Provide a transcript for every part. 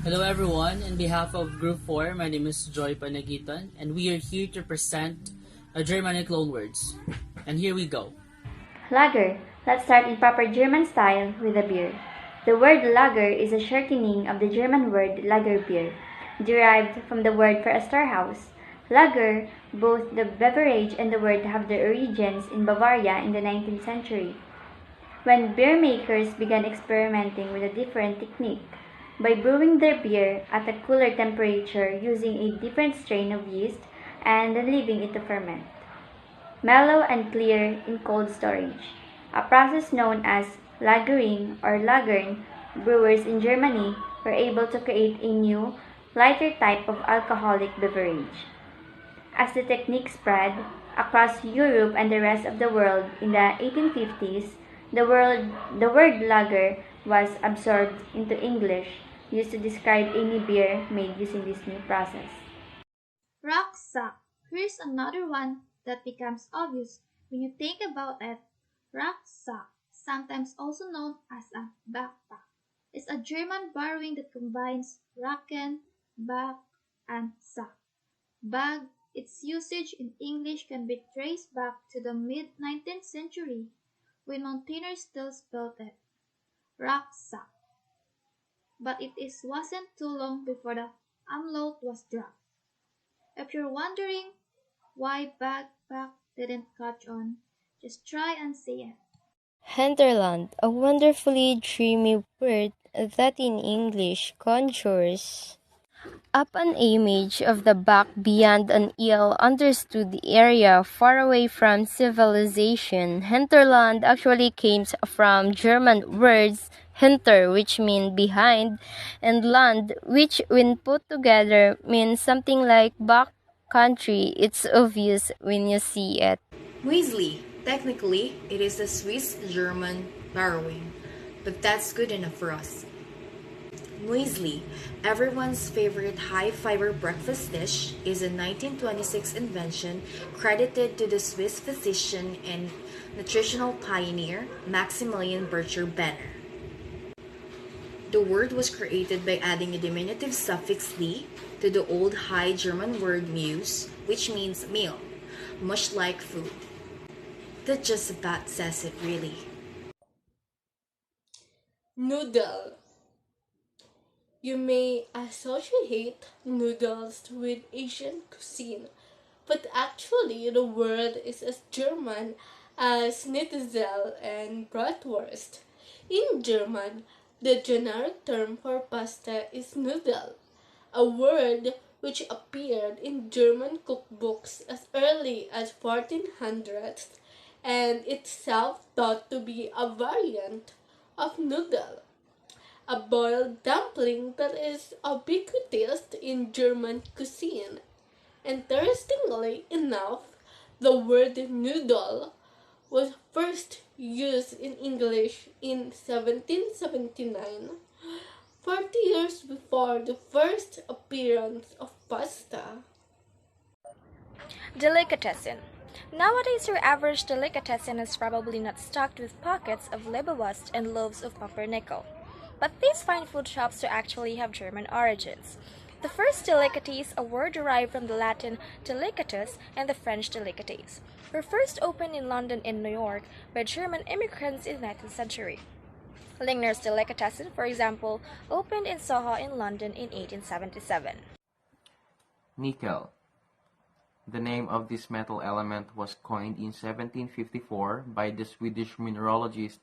Hello everyone, on behalf of Group 4, my name is Joy Panagitan and we are here to present a Germanic loanwords. And here we go. Lager. Let's start in proper German style with a beer. The word lager is a shortening of the German word Lagerbier, derived from the word for a storehouse. Lager, both the beverage and the word have their origins in Bavaria in the 19th century, when beer makers began experimenting with a different technique by brewing their beer at a cooler temperature using a different strain of yeast and then leaving it to ferment. Mellow and clear in cold storage, a process known as lagering or lagern. Brewers in Germany were able to create a new, lighter type of alcoholic beverage. As the technique spread across Europe and the rest of the world in the 1850s, the word lager was absorbed into English, used to describe any beer made using this new process. Rucksack. Here's another one that becomes obvious when you think about it. Rucksack, sometimes also known as a backpack, is a German borrowing that combines Racken, back, and sack. Bag, its usage in English can be traced back to the mid-19th century when mountaineers still spelled it rucksack. But wasn't too long before the umlaut was dropped. If you're wondering why backpack didn't catch on, just try and say it. Hinterland, a wonderfully dreamy word that in English conjures up an image of the back beyond an ill understood area far away from civilization. Hinterland actually came from German words hinter, which mean behind, and land, which when put together means something like back country. It's obvious when you see it. Muesli. Technically, it is a Swiss German borrowing, but that's good enough for us. Muesli, everyone's favorite high fiber breakfast dish, is a 1926 invention credited to the Swiss physician and nutritional pioneer Maximilian Bircher Benner. The word was created by adding a diminutive suffix "li" to the Old High German word "mus", which means meal, much like food. That just about says it, really. Noodle. You may associate noodles with Asian cuisine, but actually the word is as German as Schnitzel and Bratwurst. In German, the generic term for pasta is Nudel, a word which appeared in German cookbooks as early as 1400s and itself thought to be a variant of noodle, a boiled dumpling that is ubiquitous in German cuisine. Interestingly enough, the word noodle was first used in English in 1779, 40 years before the first appearance of pasta. Delicatessen. Nowadays, your average delicatessen is probably not stocked with pockets of leberwurst and loaves of pumpernickel. But these fine food shops do actually have German origins. The first delicatessen, a word derived from the Latin delicatus and the French delicates, were first opened in London and New York by German immigrants in the 19th century. Lingner's Delicatessen, for example, opened in Soho in London in 1877. Nickel. The name of this metal element was coined in 1754 by the Swedish mineralogist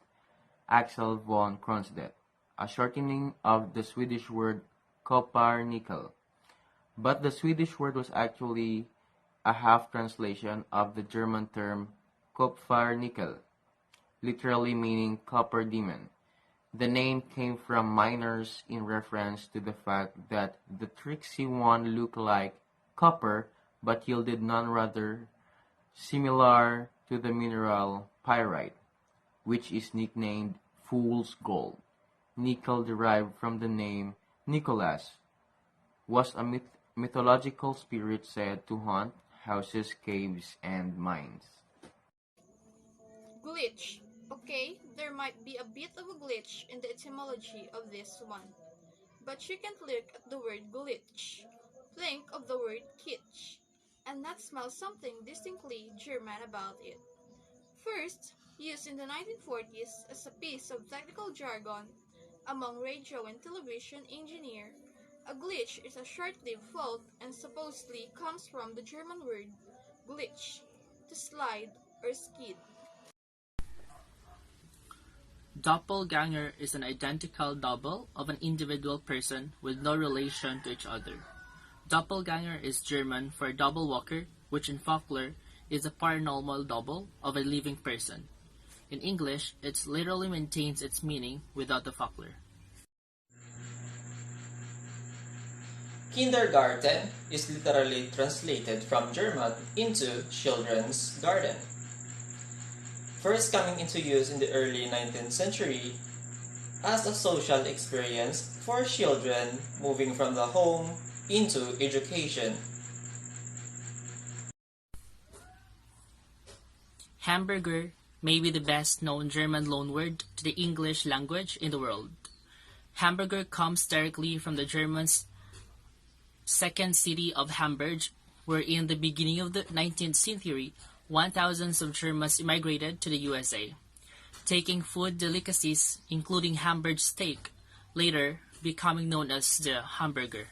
Axel von Kronstedt, a shortening of the Swedish word kopparnickel. But the Swedish word was actually a half translation of the German term Kupfernickel, literally meaning copper demon. The name came from miners in reference to the fact that the tricksy one looked like copper but yielded none rather similar to the mineral pyrite, which is nicknamed fool's gold. Nickel, derived from the name Nicholas, was a mythological spirit said to haunt houses, caves, and mines. Glitch. Okay, there might be a bit of a glitch in the etymology of this one. But you can't look at the word glitch, think of the word kitsch, and not smell something distinctly German about it. First, used in the 1940s as a piece of technical jargon among radio and television engineers, a glitch is a short-lived fault and supposedly comes from the German word glitch, to slide or skid. Doppelganger is an identical double of an individual person with no relation to each other. Doppelganger is German for double walker, which in folklore is a paranormal double of a living person. In English, it literally maintains its meaning without the folklore. Kindergarten is literally translated from German into children's garden. First coming into use in the early 19th century as a social experience for children moving from the home into education. Hamburger may be the best known German loanword to the English language in the world. Hamburger comes directly from the Germans' second city of Hamburg, where in the beginning of the 19th century, 1,000s of Germans immigrated to the USA, taking food delicacies including Hamburg steak, later becoming known as the hamburger.